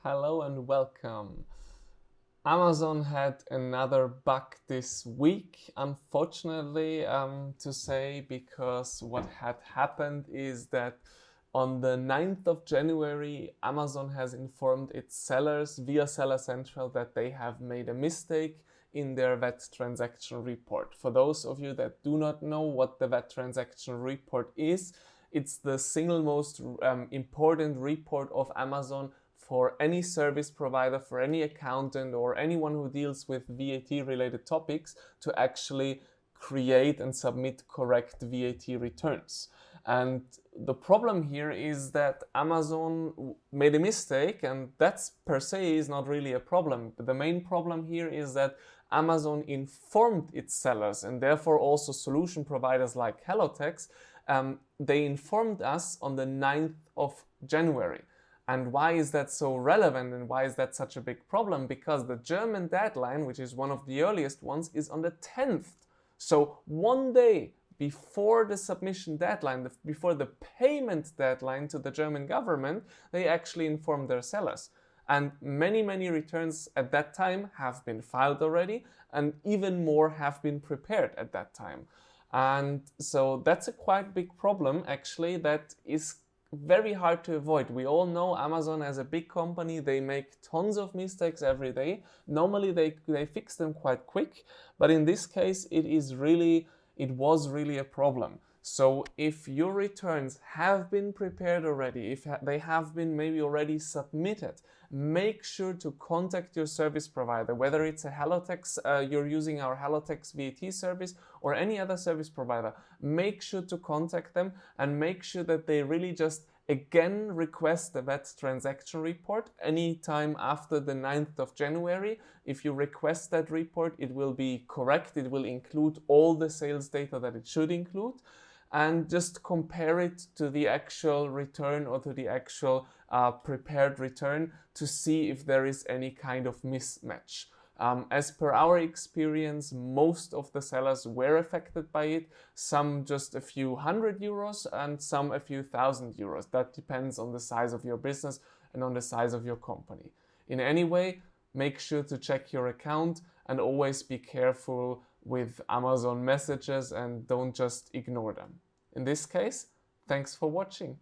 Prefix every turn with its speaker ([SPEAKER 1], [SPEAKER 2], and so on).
[SPEAKER 1] Hello and welcome. Amazon had another bug this week, unfortunately, to say, because what had happened is that on the 9th of January, Amazon has informed its sellers via Seller Central that they have made a mistake in their VAT transaction report. For those of you that do not know what the VAT transaction report is, it's the single most important report of Amazon for any service provider, for any accountant, or anyone who deals with VAT related topics to actually create and submit correct VAT returns. And the problem here is that Amazon made a mistake, and that's per se is not really a problem. But the main problem here is that Amazon informed its sellers, and therefore also solution providers like hellotax, they informed us on the 9th of January. And why is that so relevant and why is that such a big problem? Because the German deadline, which is one of the earliest ones, is on the 10th. So one day before the submission deadline, before the payment deadline to the German government, they actually informed their sellers. And many returns at that time have been filed already, and even more have been prepared at that time. And so that's a quite big problem, actually, that is very hard to avoid. We all know Amazon as a big company, they make tons of mistakes every day. Normally they fix them quite quick, but in this case it was really a problem. So if your returns have been prepared already, if they have been maybe already submitted, make sure to contact your service provider, whether it's a hellotax, you're using our hellotax VAT service or any other service provider. Make sure to contact them and make sure that they really just again request the VAT transaction report anytime after the 9th of January. If you request that report, it will be correct. It will include all the sales data that it should include. And just compare it to the actual return or to the actual prepared return to see if there is any kind of mismatch. As per our experience, most of the sellers were affected by it, some just a few €100 and some a few €1,000. That depends on the size of your business and on the size of your company. In any way, make sure to check your account and always be careful with Amazon messages and don't just ignore them. In this case, thanks for watching.